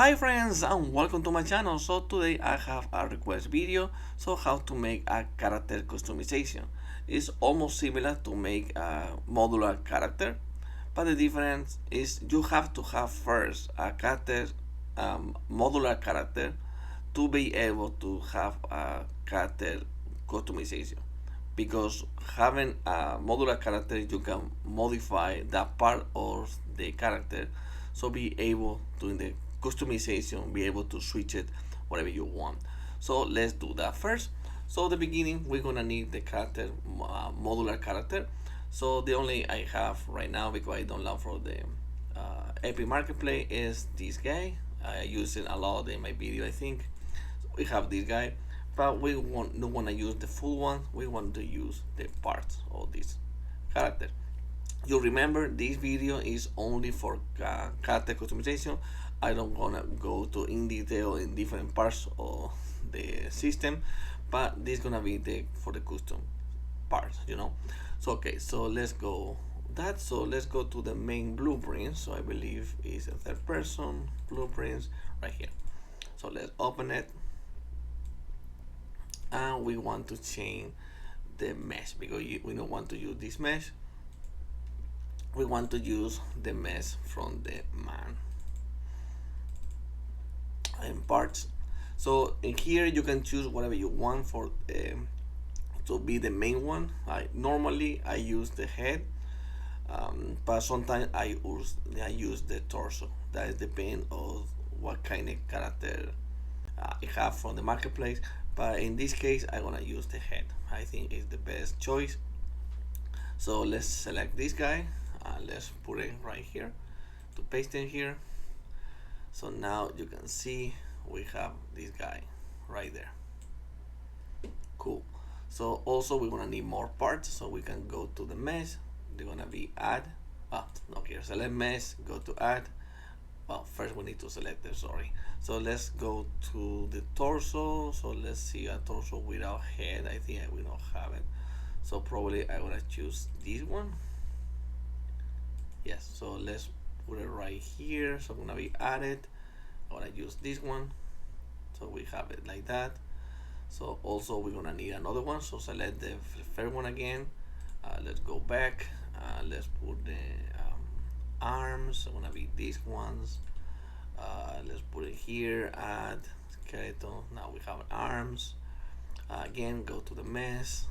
Hi friends and welcome to my channel. So today I have a request video, so how to make a character customization. It's almost similar to make a modular character, but the difference is you have to have first a character, modular character, to be able to have a character customization, because having a modular character you can modify that part of the character, so be able to in the customization be able to switch it whatever you want. So let's do that first. So the beginning we're gonna need the character, modular character. So the only I have right now, because I don't love for the Epic Marketplace, is this guy. I use it a lot in my video, I think. So we have this guy, but we don't want to use the full one. We want to use the parts of this character. You remember this video is only for character customization. I don't wanna go to in detail in different parts of the system, but this is gonna be the for the custom parts, So okay, so let's go that. So let's go to the main blueprint. So I believe is a third person blueprints right here. So let's open it, and we want to change the mesh, because we don't want to use this mesh. We want to use the mesh from the man and parts. So in here you can choose whatever you want for to be the main one. Normally I use the head, but sometimes I use the torso. That is depend on what kind of character I have from the marketplace. But in this case I'm gonna use the head. I think it's the best choice. So let's select this guy. Let's put it right here to paste in here. So now you can see we have this guy right there. Cool. So also we're gonna need more parts, so we can go to the mesh. They're gonna be add. No, here, select mesh, go to add. Well, first we need to select it, sorry. So let's go to the torso. So let's see a torso without head. I think we don't have it. So probably I'm gonna choose this one. Yes, so let's put it right here. So I'm gonna be added. I'm gonna use this one. So we have it like that. So also we're gonna need another one. So select the first one again. Let's go back. Let's put the arms. It's gonna be these ones. Let's put it here. Add skeleton. Now we have arms. Again, go to the mesh.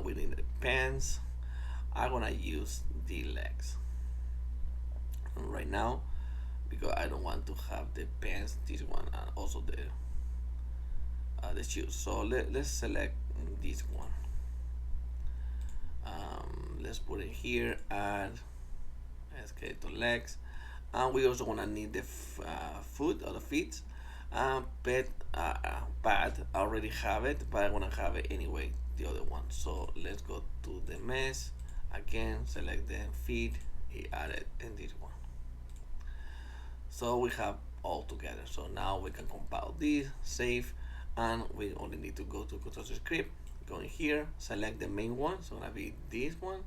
We need the pants. I'm gonna use the legs right now, because I don't want to have the pants, this one, and also the shoes. So let's select this one. Let's put it here, add skeletal legs, and we also want to need the foot or the feet. Pet pad, I already have it, but I want to have it anyway, the other one. So let's go to the mesh again, select the feet, add it in this one. So we have all together. So now we can compile this, save, and we only need to go to Control Script, go in here, select the main one. So it's gonna be this one.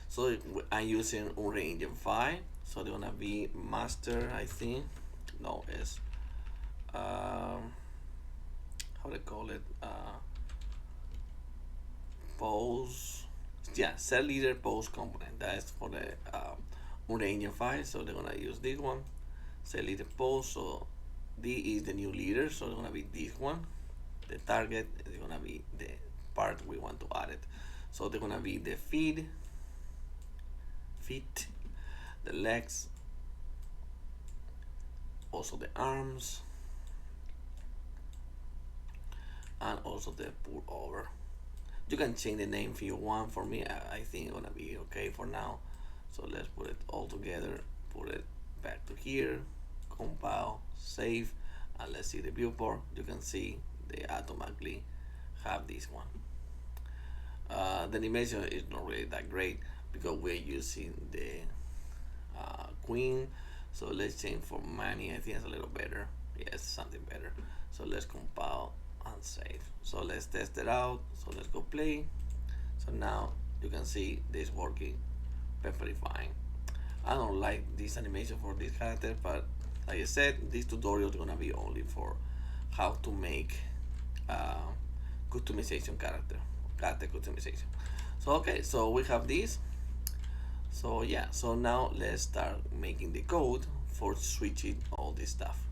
So I'm using Unreal Engine 5. So they're gonna be master, I think. No, it's how they call it, pose. Yeah, set leader pose component. That is for the Unreal Engine 5. So they're gonna use this one. Set leader pose. So this is the new leader. So it's gonna be this one. The target is gonna be the part we want to add it. So they're gonna be the feet, the legs, also the arms, and also the pull over. You can change the name if you want. For me, I think it's gonna be okay for now. So let's put it all together, put it back to here, compile, save, and let's see the viewport. You can see they automatically have this one. The animation is not really that great because we're using the queen. So let's change for Manny. I think it's a little better. Yes, something better. So let's compile and save. So let's test it out. So let's go play. So now you can see this working perfectly fine. I don't like this animation for this character, but like I said, this tutorial is gonna be only for how to make uh, customization character customization. So okay, so we have this. So yeah, so now let's start making the code for switching all this stuff.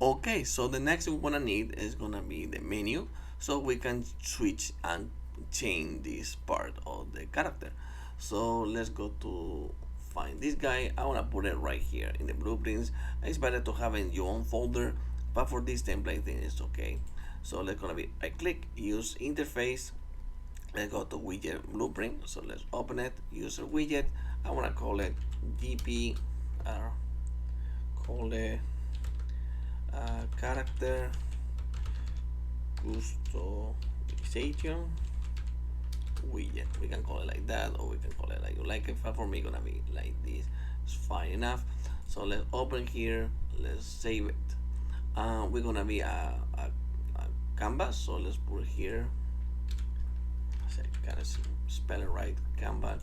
Okay, so the next we're gonna need is gonna be the menu, so we can switch and change this part of the character. So let's go to find this guy. I wanna put it right here in the blueprints. It's better to have it in your own folder, but for this template thing it's okay. So let's gonna be right click, use interface. Let's go to widget blueprint. So let's open it, user widget. I wanna call it GP, call it character customization widget. We can call it like that, or we can call it like you like it. For me, gonna be like this. It's fine enough. So let's open here. Let's save it. We're gonna be a canvas. So let's put here. Can I spell it right? Canvas.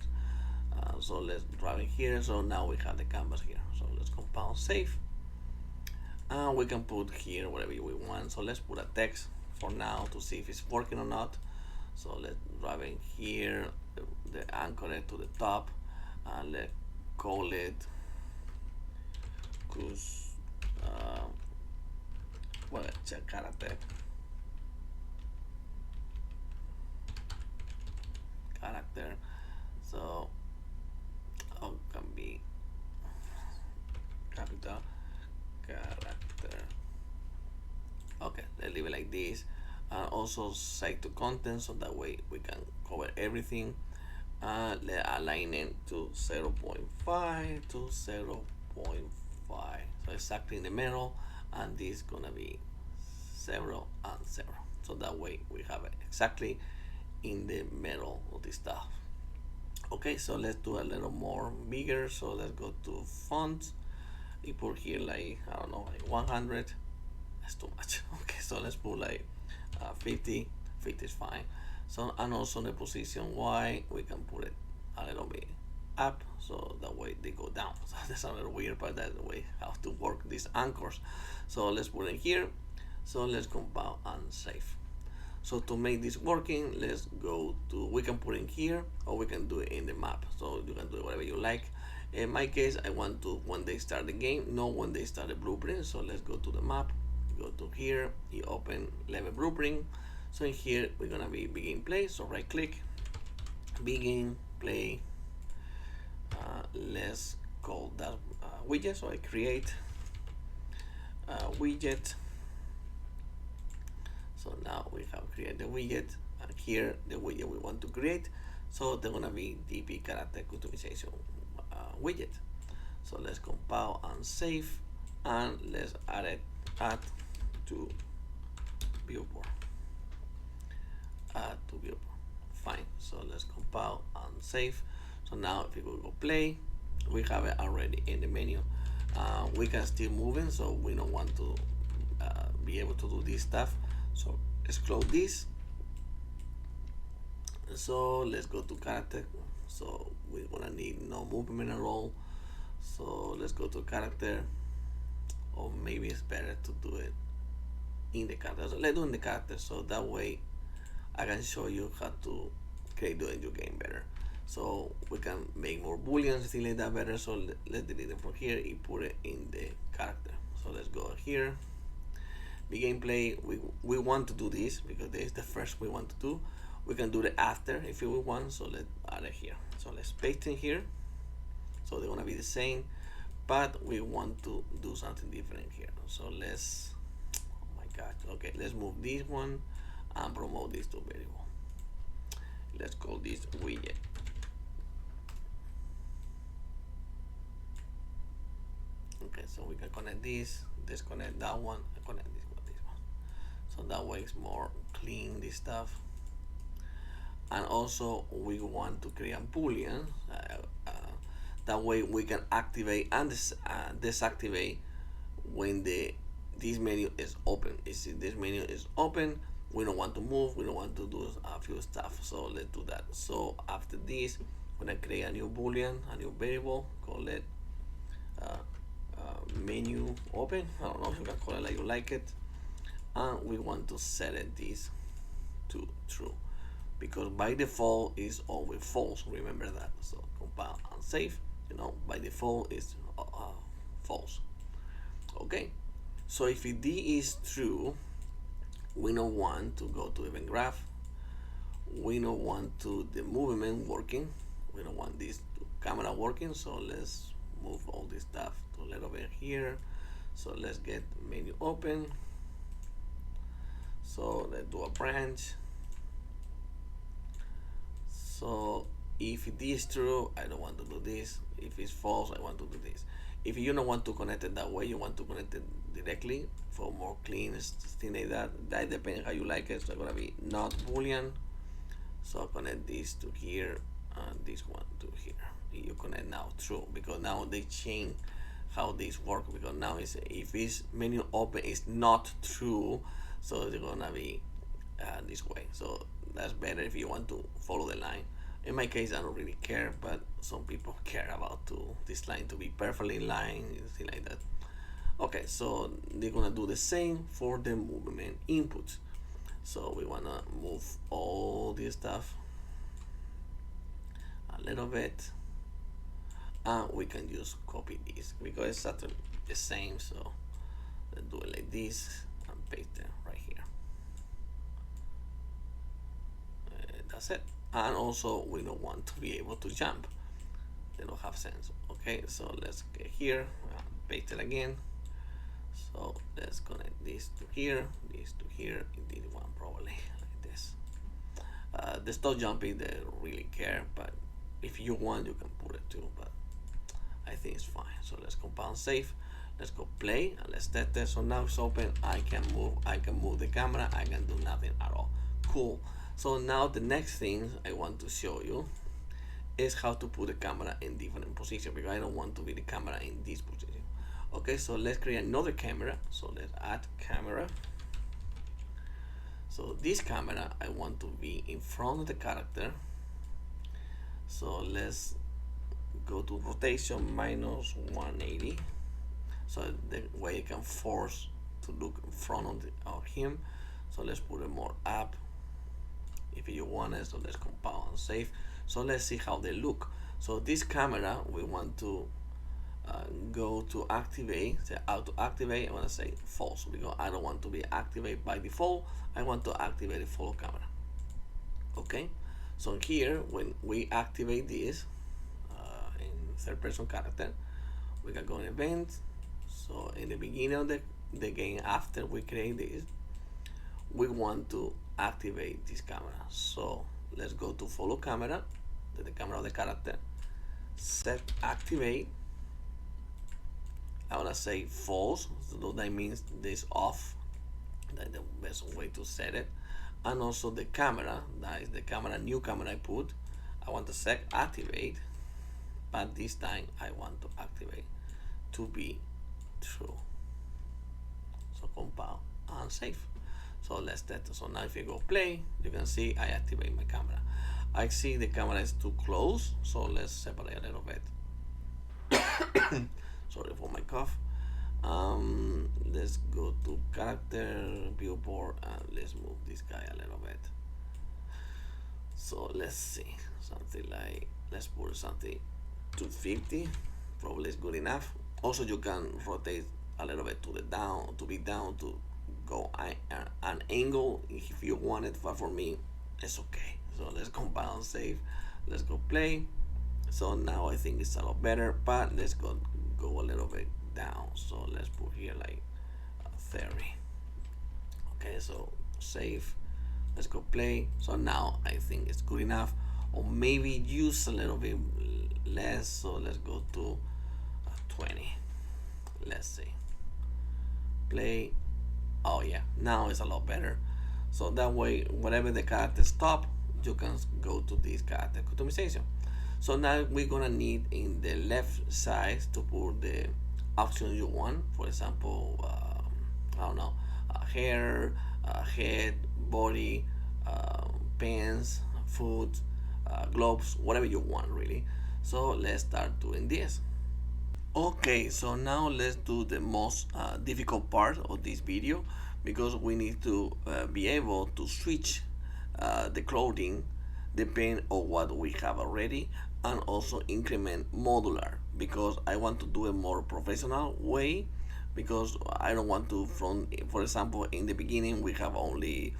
So let's drive it here. So now we have the canvas here. So let's compound save. We can put here whatever we want. So let's put a text for now to see if it's working or not. So let's drive in here, the anchor it to the top, and let's call it check character. So can be capital character. Okay, let's leave it like this. Also site to content, so that way we can cover everything. Let's align it to 0.5 to 0.5, so exactly in the middle, and this is gonna be 0 and 0, so that way we have it exactly in the middle of the stuff. Okay, so let's do a little more bigger. So let's go to fonts. We put here like, I don't know, like 100. That's too much. Okay, so let's put like 50. 50 is fine. So, and also the position Y, we can put it a little bit up, so that way they go down. So that's a little weird, but that's the way how to work these anchors. So let's put it here. So let's compound and save. So to make this working, let's go to, we can put it in here, or we can do it in the map. So you can do it whatever you like. In my case, I want to, when they start the game, not when they start the blueprint. So let's go to the map, go to here, you open level blueprint. So in here, we're gonna be begin play. So right click, begin play. Let's call that widget. So I create widget. So now we have created the widget, and here the widget we want to create. So they're gonna be DP character customization widget. So let's compile and save, and let's add to viewport. Add to viewport. Fine. So let's compile and save. So now if we go play, we have it already in the menu. We can still move it, so we don't want to be able to do this stuff. So let's close this. So let's go to character. So we're gonna need no movement at all. So let's go to character, or maybe it's better to do it in the character. So let's do it in the character, so that way I can show you how to create doing your game better. So we can make more booleans, things like that better. So let's delete it from here and put it in the character. So let's go here. The gameplay, we want to do this because this is the first we want to do. We can do it after if we want. So let's add it here. So let's paste in here. So they're gonna be the same, but we want to do something different here. So let's, oh my god, okay, let's move this one and promote this to variable. Let's call this widget. Okay, so we can connect this, disconnect that one, and connect this one, so that way it's more clean, this stuff. And also we want to create a boolean, that way we can activate and disactivate when this menu is open. You see, this menu is open, we don't want to move, we don't want to do a few stuff, so let's do that. So after this, I'm gonna create a new boolean, a new variable, call it menu open. I don't know, you can call it like you like it. And we want to set it this to true, because by default is always false. Remember that. So compile and save. By default is false. Okay. So if D is true, we don't want to go to event graph. We don't want to the movement working. We don't want this camera working. So let's move all this stuff to a little bit here. So let's get menu open. So let's do a branch. So if this is true, I don't want to do this. If it's false, I want to do this. If you don't want to connect it that way, you want to connect it directly for more clean thing like that. That depends how you like it. So it's gonna be not boolean. So I'll connect this to here and this one to here. You connect now true, because now they change how this work, because now it's, if this menu open is not true, so it's gonna be this way. So that's better if you want to follow the line. In my case, I don't really care, but some people care about this line to be perfectly in line, things like that. Okay, so they're gonna do the same for the movement inputs. So we wanna move all this stuff a little bit, and we can just copy this because it's exactly the same. So let's do it like this and paste it right here. That's it. And also we don't want to be able to jump. They don't have sense. Okay, so let's get here, paste it again. So let's connect this to here, this to here, this one probably like this. The stop jumping, they don't really care, but if you want, you can put it too, but I think it's fine. So let's compile and save. Let's go play and let's test it. So now it's open. I can move the camera. I can do nothing at all. Cool. So now the next thing I want to show you is how to put the camera in different position, because I don't want to be the camera in this position. Okay, so let's create another camera. So let's add camera. So this camera, I want to be in front of the character. So let's go to rotation minus 180. So the way you can force to look in front of him. So let's put it more up if you want it. So let's compile and save. So let's see how they look. So this camera, we want to go to activate, say auto activate. I want to say false, because I don't want to be activated by default. I want to activate the follow camera. Okay, so here when we activate this in third person character, we can go in event. So in the beginning of the game, after we create this, we want to activate this camera. So let's go to follow camera, the camera of the character, set activate. I want to say false, so that means this off. That's the best way to set it. And also the camera, that is the camera, new camera I put, I want to set activate, but this time I want to activate to be true. So compile and save. So let's test. So now if you go play, you can see I activate my camera. I see the camera is too close, so let's separate a little bit. Sorry for my cough. Let's go to character viewport and let's move this guy a little bit. So let's see something like, let's put something 250, probably is good enough. Also you can rotate a little bit to the down, to be down, to go an angle if you want it, but for me it's okay. So let's compile and save. Let's go play. So now I think it's a lot better, but let's go a little bit down. So let's put here like 30. Okay, so save. Let's go play. So now I think it's good enough, or maybe use a little bit less. So let's go to 20. Let's see. Play. Oh yeah, now it's a lot better. So that way, whatever the character stop, you can go to this character customization. So now we're gonna need in the left side to put the options you want. For example, I don't know, hair, head, body, pants, foot, gloves, whatever you want really. So let's start doing this. Okay, so now let's do the most difficult part of this video, because we need to be able to switch the clothing depending on what we have already, and also increment modular, because I want to do a more professional way, because I don't want to, from, for example, in the beginning we have only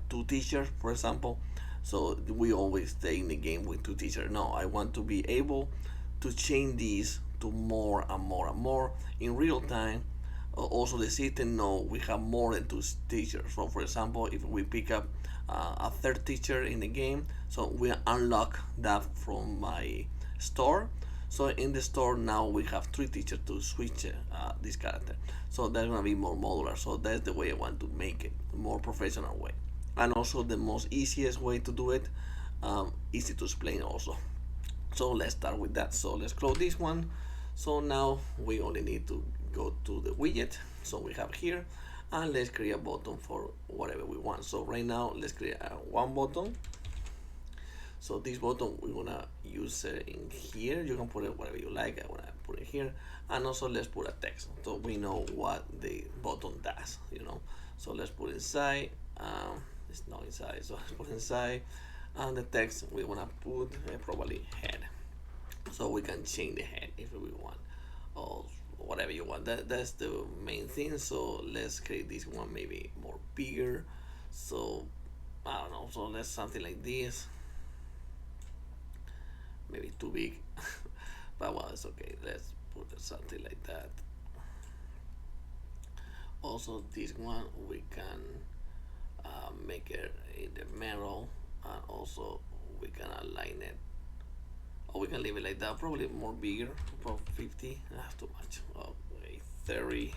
two teachers, for example, so we always stay in the game with two teachers. No, I want to be able to change these to more and more and more in real time. Also, the system know we have more than two teachers. So, for example, if we pick up a third teacher in the game, so we unlock that from my store. So in the store now we have three teachers to switch this character. So that's gonna be more modular. So that's the way I want to make it, more professional way, and also the most easiest way to do it, easy to explain also. So let's start with that. So let's close this one. So now we only need to go to the widget. So we have here, and let's create a button for whatever we want. So right now let's create one button. So this button we're gonna use in here. You can put it whatever you like. I wanna put it here, and also let's put a text so we know what the button does. So let's put inside. It's not inside, so let's put inside, and the text we wanna put probably head. So we can change the head if we want, or whatever you want. That's the main thing. So let's create this one maybe more bigger. So I don't know. So let's something like this. Maybe too big, but well, it's okay. Let's put something like that. Also, this one we can make it in the middle, and also we can align it, or we can leave it like that. Probably more bigger, probably 50. Too much. Okay, 30.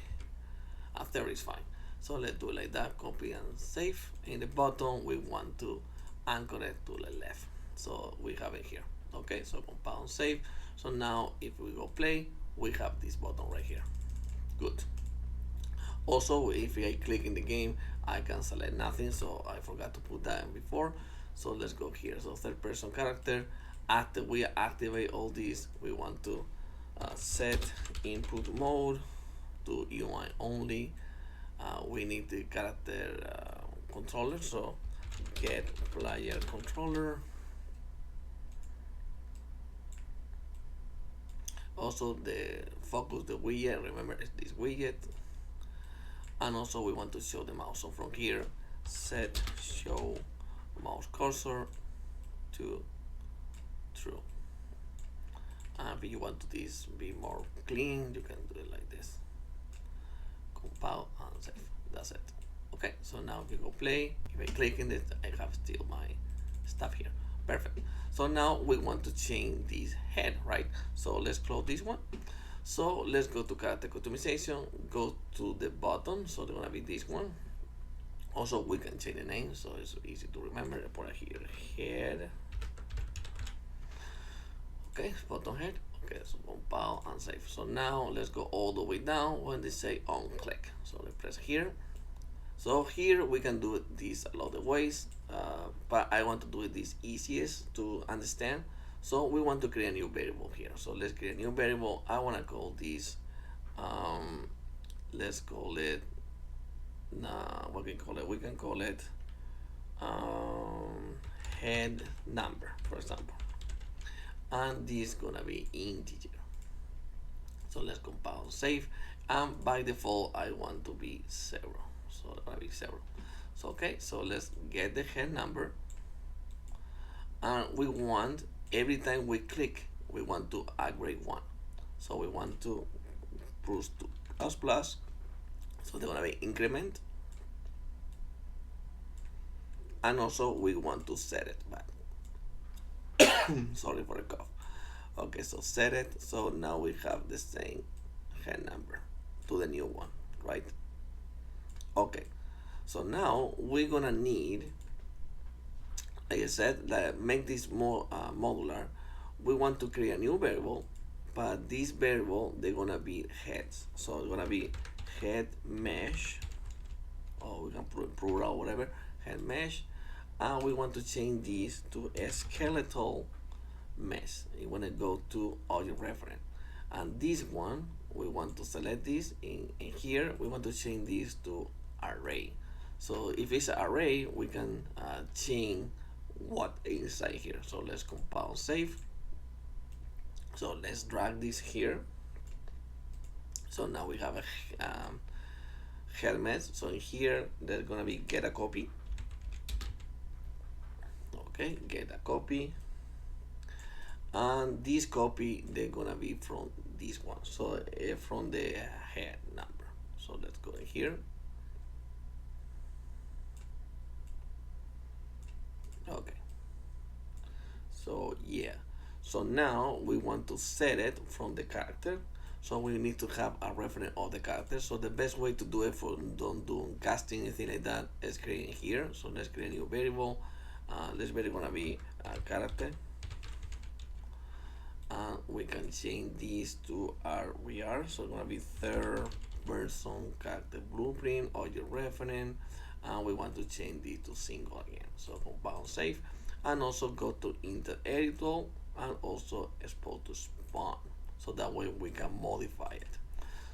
30 is fine. So let's do it like that. Copy and save. In the bottom, we want to anchor it to the left. So we have it here. Okay, so compound save. So now if we go play, we have this button right here. Good. Also, if I click in the game, I can select nothing, so I forgot to put that in before. So let's go here. So third person character, after we activate all these, we want to set input mode to UI only. We need the character controller, so get player controller. Also the focus, the widget, remember it's this widget, and also we want to show the mouse. So from here, set show mouse cursor to true. And if you want this be more clean, you can do it like this. Compile and save. That's it. Okay, so now if you go play, if I click in it, I have still my stuff here. Perfect. So now we want to change this head, right? So let's close this one. So let's go to character customization, go to the button. So they're gonna be this one. Also, we can change the name, so it's easy to remember. I put it here, head. Okay, button head. Okay, so compile and save. So now let's go all the way down when they say on click. So let's press here. So here we can do this a lot of ways, but I want to do it this easiest to understand. So we want to create a new variable here. So let's create a new variable. I want to call this, let's call it, what can we call it? We can call it head number, for example. And this is gonna be integer. So let's compile save. And by default, I want to be 0. So it's gonna be 0. So okay, so let's get the head number, and we want every time we click, we want to upgrade 1. So we want to push to plus. So they're gonna be increment, and also we want to set it back. Sorry for the cough. Okay, so set it. So now we have the same head number to the new one, right? Okay, so now we're gonna need, like I said, that make this more modular. We want to create a new variable, but this variable they're gonna be heads. So it's gonna be head mesh, or we can put plural or whatever, head mesh, and we want to change this to a skeletal mesh. You want to go to object reference, And this one, we want to select this in here. We want to change this to array. So if it's an array, we can change what is inside here. So let's compile save. So let's drag this here. So now we have a Hermes. So in here, there's gonna be get a copy. Okay, get a copy. And this copy, they're gonna be from this one. So from the head number. So let's go in here. Okay. So yeah. So now we want to set it from the character. So we need to have a reference of the character. So the best way to do it for don't do casting anything like that is creating here. So let's create a new variable. This variable gonna be a character. We can change this to RVR. So it's gonna be third person character blueprint or your reference. And we want to change this to single again. So compile save, and also go to inter editor and also export to spawn. So that way we can modify it.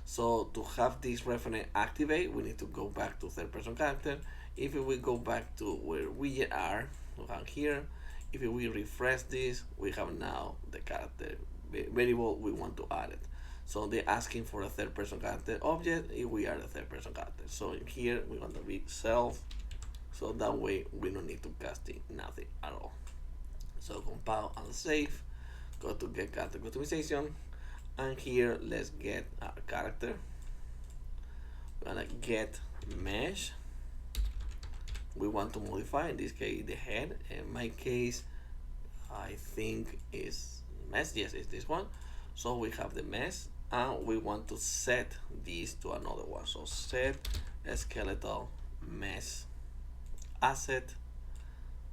So to have this reference activate, we need to go back to third person character. If we go back to where we are, we have here, if we refresh this, we have now the character variable we want to add it. So they're asking for a third person character object if we are the third person character. So in here we want to be self, so that way we don't need to casting nothing at all. So compile and save, go to get character customization, and here let's get our character. We're gonna get mesh. We want to modify, in this case, the head. In my case, I think is mesh. Yes, it's this one. So we have the mesh, and we want to set this to another one. So set a skeletal mesh asset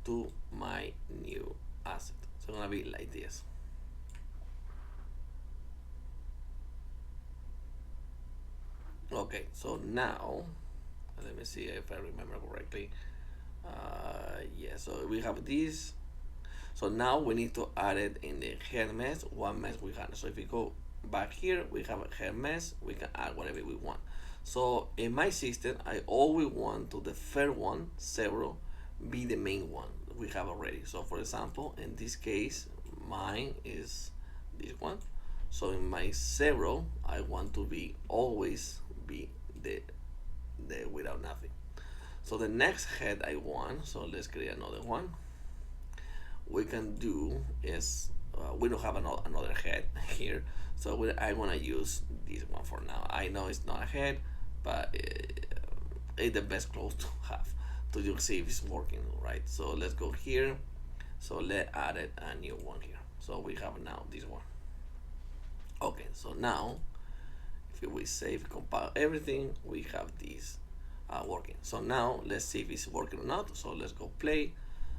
to my new asset. So it's gonna be like this. Okay, so now let me see if I remember correctly. Yeah, so we have this. So now we need to add it in the head mesh, one mesh we had. So if we go back here, we have a head mesh, we can add whatever we want. So in my system, I always want to the first one, 0, be the main one we have already. So for example, in this case, mine is this one. So in my 0, I want to be always be the without nothing. So the next head I want, so let's create another one. We can do is we don't have another head here, so I want to use this one for now. I know it's not a head, but it's the best clothes to have to see if it's working right. So let's go here. So let's add it a new one here. So we have now this one. Okay, so now if we save, compile everything, we have this working. So now let's see if it's working or not. So let's go play.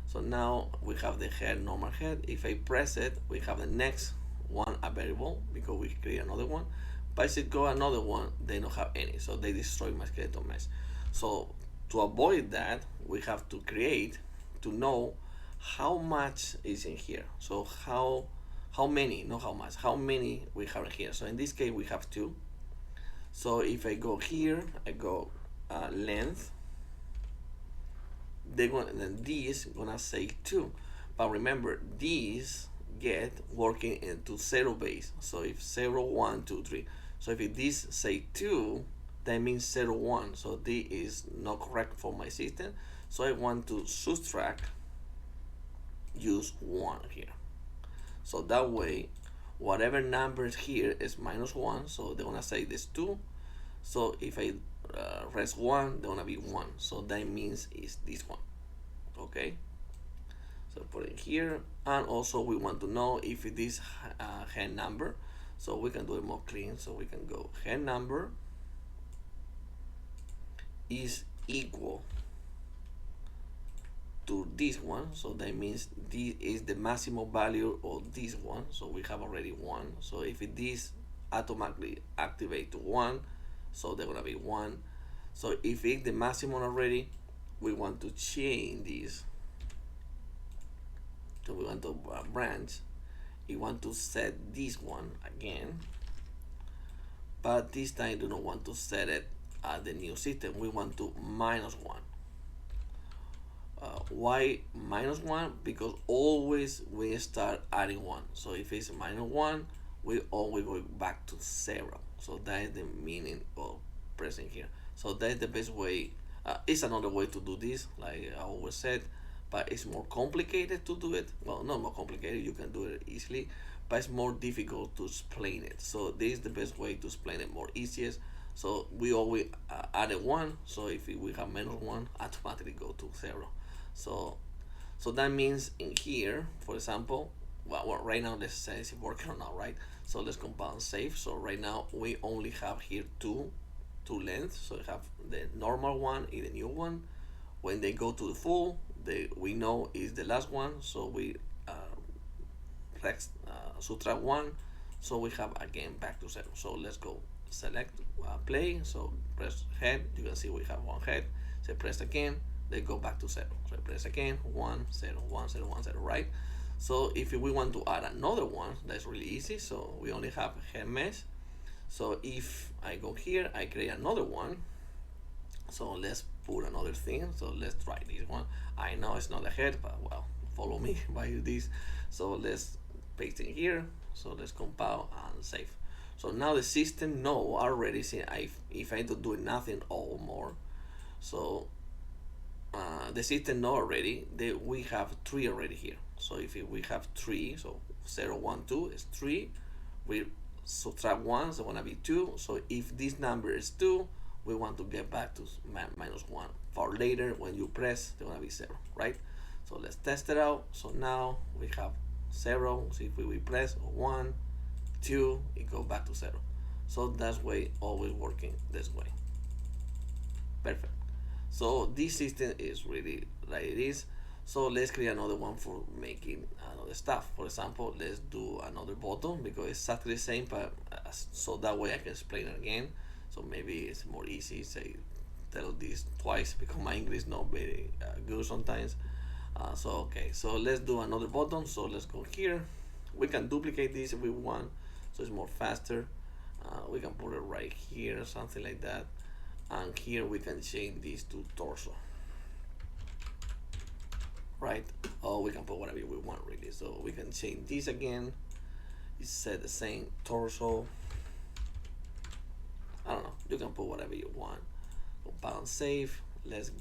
So now we have the head, normal head. If I press it, we have the next one a variable because we create another one. But if I go another one, they don't have any, so they destroy my skeleton mesh. So to avoid that, we have to create to know how much is in here. So how many, not how much, how many we have here. So in this case, we have 2. So if I go here, I go length, then this gonna say 2. But remember, these get working into 0 base. So if 0, 1, 2, 3. So if this say 2, that means 0, 1. So this is not correct for my system. So I want to subtract, use 1 here. So that way, whatever numbers here is -1. So they're gonna say this 2. So if I rest 1, they're gonna be 1. So that means it's this one. Okay. So put it here, and also we want to know if it is head number. So we can do it more clean. So we can go head number is equal to this one. So that means this is the maximum value of this one. So we have already 1. So if this automatically activate to 1, so they're gonna be 1. So if it's the maximum already, we want to change this. So we want to branch. We want to set this one again. but this time do not want to set it at the new system. We want to -1. Why -1? Because always we start adding 1. So if it's -1, we always go back to 0. So that is the meaning of pressing here. So that is the best way. It's another way to do this, like I always said, but it's more complicated to do it. Well, not more complicated, you can do it easily, but it's more difficult to explain it. So this is the best way to explain it more easiest. So we always added 1, so if we have -1, automatically go to 0. So that means in here, for example, well right now let's say it's working or not, right? So let's compile and save. So right now we only have here two lengths. So we have the normal one and the new one. When they go to the full, we know is the last one, so we subtract 1, so we have again back to 0. So let's go select play. So press head, you can see we have 1 head. So press again, they go back to 0. So press again, 1 0 1 0 1 0, right? So if we want to add another one, that's really easy. So we only have head mesh. So if I go here, I create another one. So let's put another thing. So let's try this one. I know it's not a head, but well, follow me by this. So let's paste it here. So let's compile and save. So now the system know already, see, if I don't do nothing or more. So the system know already that we have 3 already here. So if we have 3, so 0 1 2 is 3. We subtract 1, so gonna be 2. So if this number is 2, we want to get back to -1. For later, when you press, they're gonna be 0, right? So let's test it out. So now we have 0. So if we press 1 2, it goes back to 0. So that's way always working this way. Perfect. So this system is really like it is. So let's create another one for making another stuff. For example, let's do another button because it's exactly the same, but so that way I can explain it again. So maybe it's more easy. Say tell this twice because my English is not very good sometimes. So okay, so let's do another button. So let's go here. We can duplicate this if we want, so it's more faster. We can put it right here, something like that. And here we can change this to torso, right? Or we can put whatever we want really. So we can change this again. It's set the same torso. I don't know, you can put whatever you want. Compile and save. Let's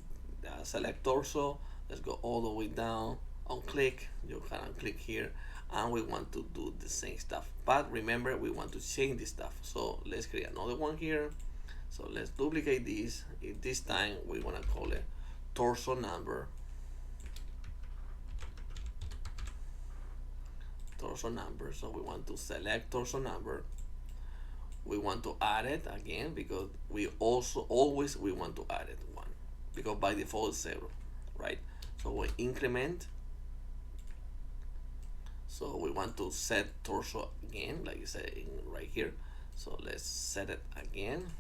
select torso. Let's go all the way down. On click, you can click here, and we want to do the same stuff. But remember, we want to change this stuff. So let's create another one here. So let's duplicate this. This time we want to call it torso number. Torso number. So we want to select torso number. We want to add it again because we also always we want to add it 1 because by default it's 0, right? So we increment. So we want to set torso again, like you said right here. So let's set it again.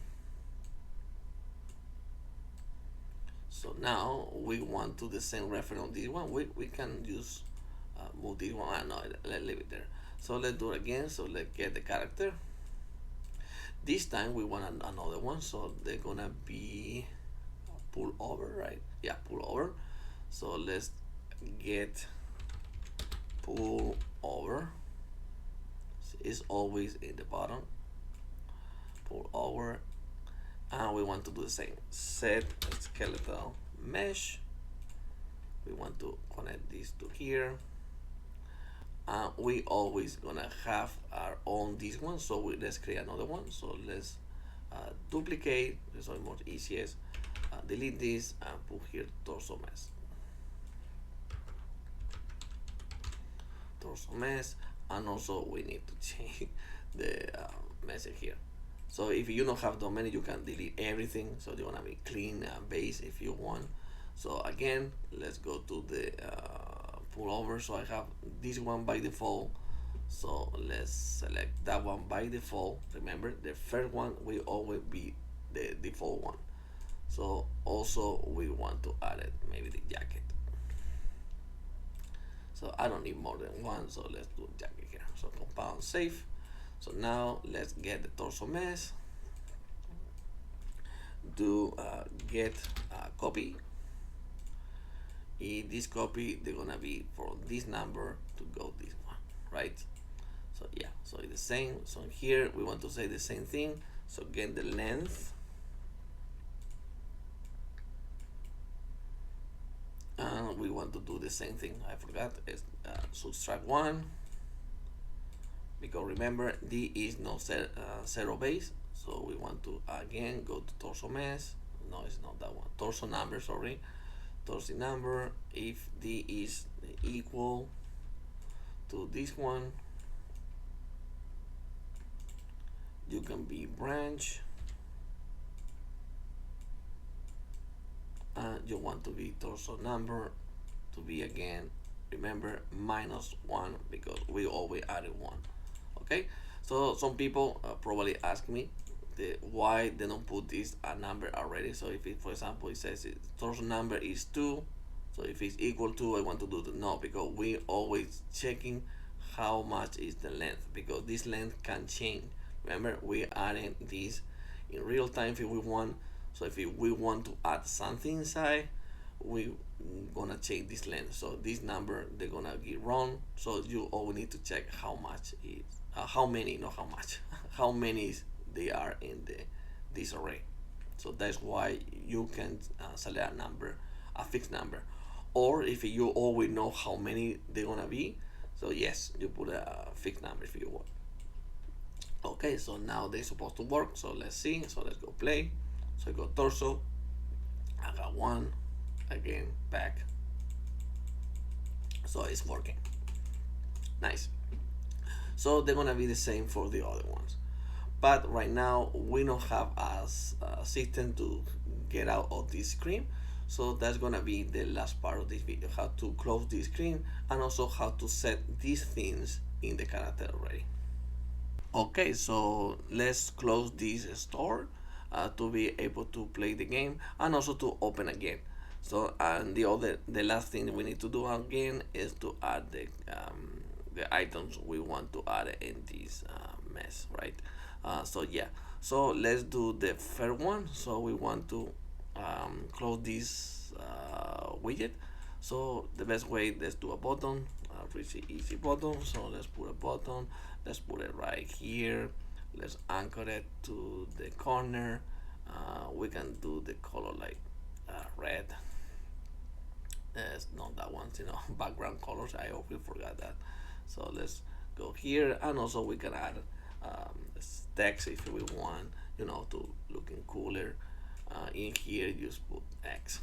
So now we want to the same reference on this one. We can use move this one. No, let's leave it there. So let's do it again. So let's get the character. This time we want another one. So they're gonna be pull over, right? Yeah, pull over. So let's get pull over. It's always in the bottom. Pull over. And we want to do the same. Set skeletal mesh. We want to connect this to here. We always gonna have our own this one. So let's create another one. So let's duplicate. This is more easiest. Delete this and put here torso mesh. Torso mesh, and also we need to change the message here. So if you don't have domain, you can delete everything. So you wanna be clean base if you want. So again, let's go to the pull over. So I have this one by default. So let's select that one by default. Remember, the first one will always be the default one. So also we want to add it, maybe the jacket. So I don't need more than one. So let's do jacket here. So compile and save. So now let's get the torso mesh. do get copy. This copy they're gonna be for this number to go this one, right? So yeah, so it's the same. So here we want to say the same thing. So get the length, and we want to do the same thing. I forgot. It's subtract 1, because remember D is no zero base. So we want to again go to torso mesh. No, it's not that one. Torso number, sorry. Torso number. If D is equal to this one, you can be branch, and you want to be torso number to be again, remember, -1, because we always added 1. Okay, so some people probably ask me why they don't put this a number already. So if it, for example, it says torso number is 2, so if it's equal to, I want to do the no, because we always checking how much is the length, because this length can change. Remember, we adding this in real time if we want. So if we want to add something inside, we gonna check this length. So this number they're gonna get wrong. So you always need to check how much is how many, not how much, how many they are in this array. So that's why you can select a number, a fixed number, or if you always know how many they're gonna be. So yes, you put a fixed number if you want. Okay, so now they're supposed to work. So let's see. So let's go play. So I go torso. I got 1 again back. So it's working. Nice. So they're gonna be the same for the other ones. But right now we don't have a system to get out of this screen. So that's gonna be the last part of this video, how to close this screen and also how to set these things in the character already. Okay, so let's close this store to be able to play the game and also to open again. So and the last thing we need to do again is to add the items we want to add in this mess, right? So yeah, so let's do the first one. So we want to close this widget. So the best way, let's do a button, pretty easy button. So let's put a button, let's put it right here, let's anchor it to the corner. We can do the color like red. It's not that one, background colors. I always forgot that. So let's go here, and also we can add text if we want, to looking cooler. In here, just put X.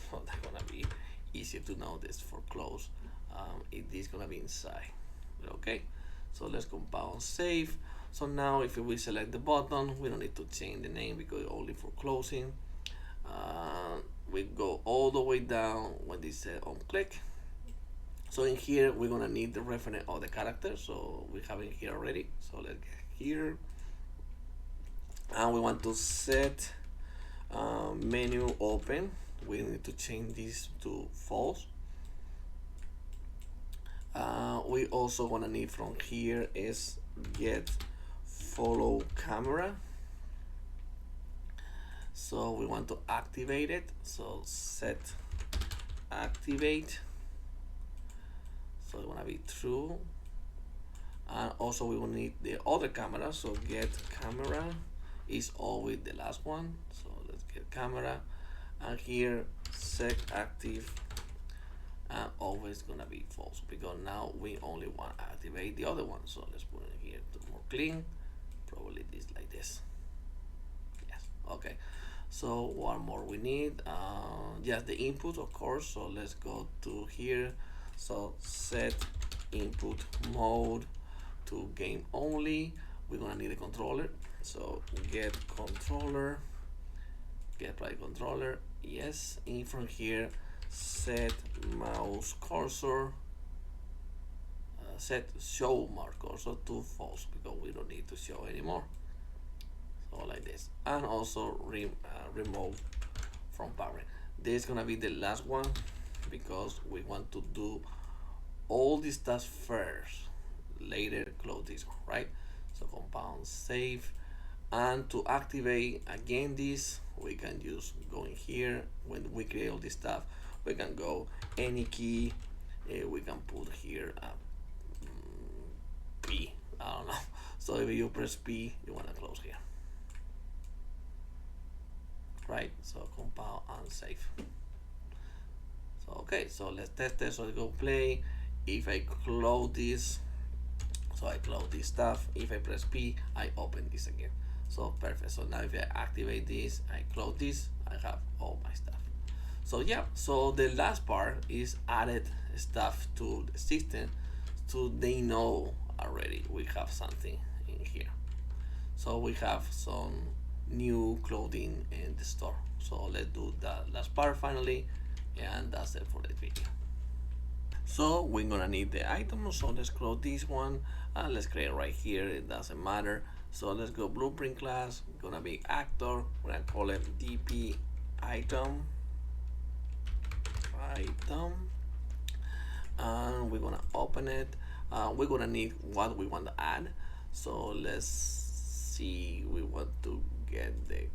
So that's gonna be easier to know this for close. It is gonna be inside. Okay. So let's compound save. So now if we select the button, we don't need to change the name because it's only for closing. We go all the way down when this says on click. So in here we're gonna need the reference of the character. So we have it here already. So let's get here, and we want to set menu open. We need to change this to false. We also gonna need from here is get follow camera. So we want to activate it. So set activate. So it wanna be true. And also we will need the other camera. So get camera is always the last one. So let's get camera, and here set active, and always gonna be false because now we only want to activate the other one. So let's put it here to more clean, probably this like this. Yes, okay. So one more we need, yes, the input, of course. So let's go to here. So set input mode to game only. We're gonna need a controller. So get controller, get right controller, yes. In from here, set mouse cursor, set show mouse cursor to false because we don't need to show anymore. So like this, and also remove from parent. This is gonna be the last one because we want to do all these tasks first, later close this one, right? So compound save, and to activate again this, we can use going here. When we create all this stuff, we can go any key. We can put here P. I don't know. So if you press P, you want to close here, right? So compile and save. So okay, so let's test it. So I go play. If I close this, so I close this stuff. If I press P, I open this again. So perfect. So now if I activate this, I close this, I have all my stuff. So yeah, so the last part is added stuff to the system, so they know already we have something in here. So we have some new clothing in the store. So let's do that last part finally, and that's it for the video. So we're gonna need the item, so let's close this one and let's create right here, it doesn't matter. So let's go blueprint class, gonna be actor, we're gonna call it DP item, and we're gonna open it. We're gonna need what we want to add. So let's see, we want to get the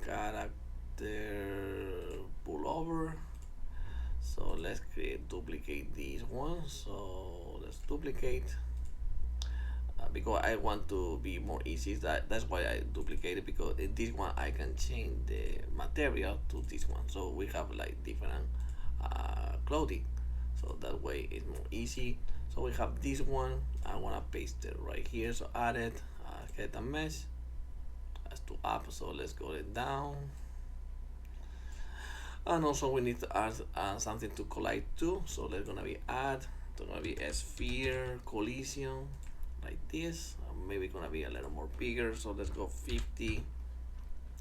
character pullover. So let's duplicate these ones. So let's duplicate because I want to be more easy. That's why I duplicated, because in this one I can change the material to this one. So we have like different clothing. So that way it's more easy. So we have this one. I want to paste it right here. So add it, get a mesh. That's to up. So let's go it down. And also we need to add something to collide to. So there's gonna be add. There's gonna be a sphere collision like this. Maybe gonna be a little more bigger. So let's go 50.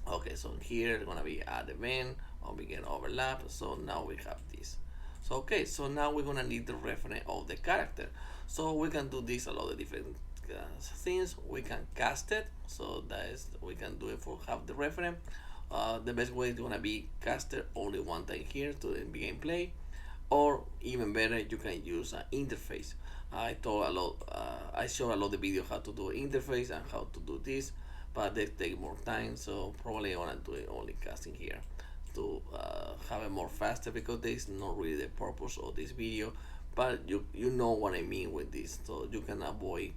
Okay, so here it's gonna be add event or we get overlap. So now we have this. So okay, so now we're gonna need the reference of the character. So we can do this a lot of different things. We can cast it. So that is, we can do it for have the reference. The best way is gonna be caster only one time here to the gameplay, or even better, you can use an interface. I showed a lot of videos how to do interface and how to do this, but they take more time. So probably I wanna do it only casting here to have it more faster, because this is not really the purpose of this video. But you know what I mean with this, so you can avoid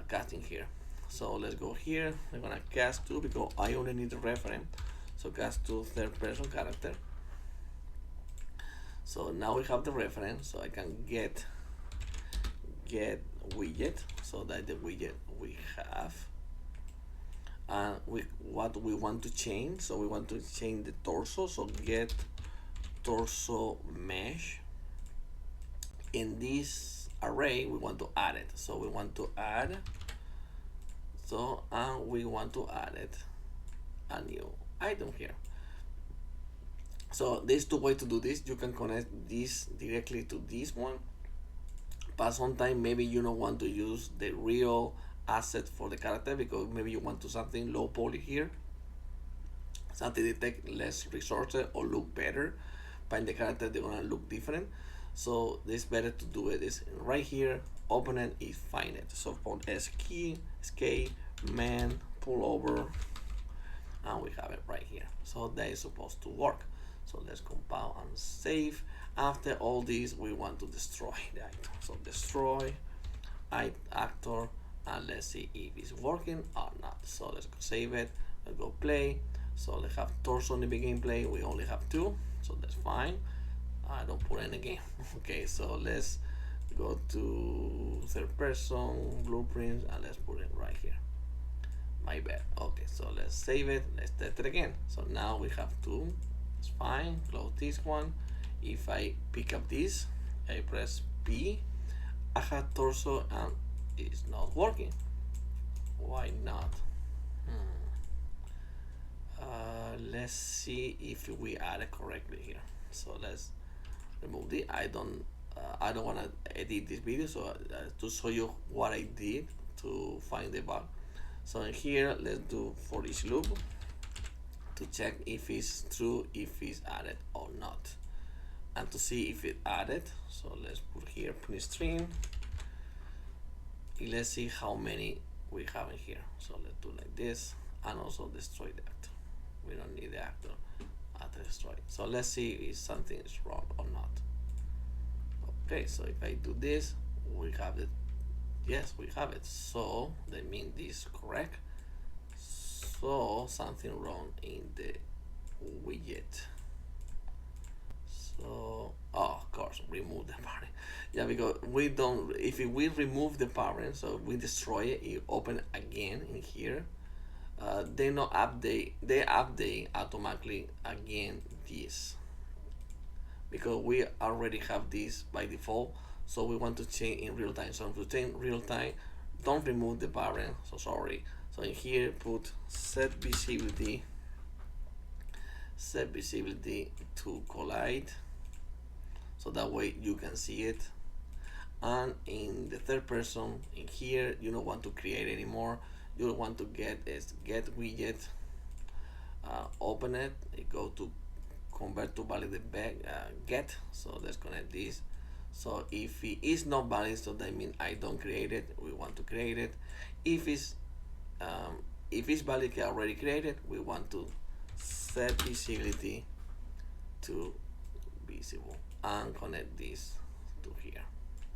casting here. So let's go here. I'm gonna cast to, because I only need the reference. So cast to third person character. So now we have the reference, so I can get widget, so that the widget we have, and what we want to change. So we want to change the torso, so get torso mesh. In this array we want to add it, so we want to add, so and we want to add it a new item here. So there's two ways to do this. You can connect this directly to this one, but sometimes maybe you don't want to use the real asset for the character, because maybe you want to something low poly here, something that take less resources or look better, but in the character they're gonna look different. So it's better to do it is right here, open it, is find it. So for S key, escape, man, pull over, and we have it right here. So that is supposed to work. So let's compile and save. After all this, we want to destroy the item. So destroy actor, and let's see if it's working or not. So let's go save it. Let's go play. So let's have torso in the beginning play. We only have 2, so that's fine. I don't put any game. Okay, so let's go to third person blueprints, and let's put it right here. My bad. Okay, so let's save it. Let's test it again. So now we have 2. It's fine. Close this one. If I pick up this, I press P, I have torso and it's not working. Why not? Let's see if we add it correctly here. So let's remove this. I don't want to edit this video, so to show you what I did to find the bug. So in here, let's do for each loop to check if it's true, if it's added or not, and to see if it added. So let's put here print string. Let's see how many we have in here. So let's do like this, and also destroy that. We don't need the actor destroy. So let's see if something is wrong or not. Okay, so if I do this, we have it. Yes, we have it. So that means this is correct. So something wrong in the widget. So of course remove the parent. Yeah, because we don't. If we remove the parent, so we destroy it, it open again in here. They not update. They update automatically again this because we already have this by default. So we want to change in real time. So to change real time, don't remove the parent. So sorry. So in here put set visibility to collide, so that way you can see it. And in the third person in here, you don't want to create anymore. You don't want to get widget. Open it. Go to convert to valid get. So let's connect this. So if it is not valid, so that means I don't create it. We want to create it. If it's valid, already created, we want to set visibility to visible and connect this to here,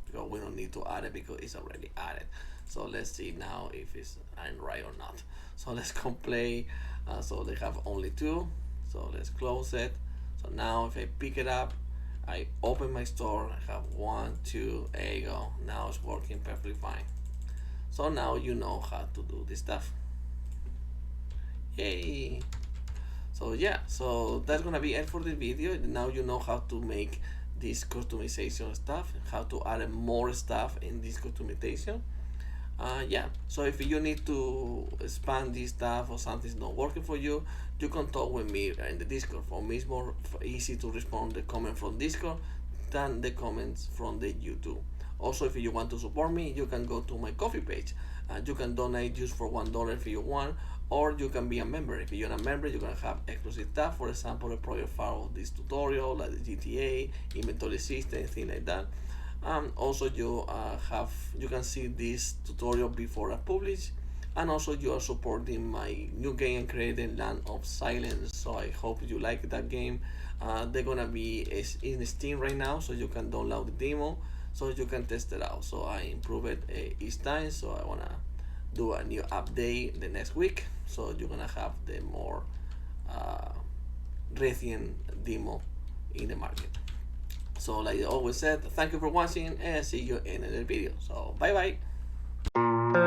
because we don't need to add it because it's already added. So let's see now if I'm right or not. So let's play. So they have only two, so let's close it. So now if I pick it up, I open my store, I have 1, 2, there you go. Now it's working perfectly fine. So now you know how to do this stuff. Yay! So yeah, so that's gonna be it for the video. Now you know how to make this customization stuff, how to add more stuff in this customization. Yeah, so if you need to expand this stuff or something's not working for you, you can talk with me in the Discord. For me, it's more easy to respond the comment from Discord than the comments from the YouTube. Also, if you want to support me, you can go to my Coffee page. You can donate just for $1 if you want, or you can be a member. If you're a member, you're gonna have exclusive stuff. For example, a project file of this tutorial, like the GTA, inventory system, things like that. Also, you can see this tutorial before I publish, and also you are supporting my new game I'm creating, Land of Silence. So I hope you like that game. They're gonna be in Steam right now, so you can download the demo, so you can test it out. So I improve it each time. So I wanna do a new update the next week, so you're gonna have the more recent demo in the market. So like I always said, thank you for watching and see you in another video. So bye bye.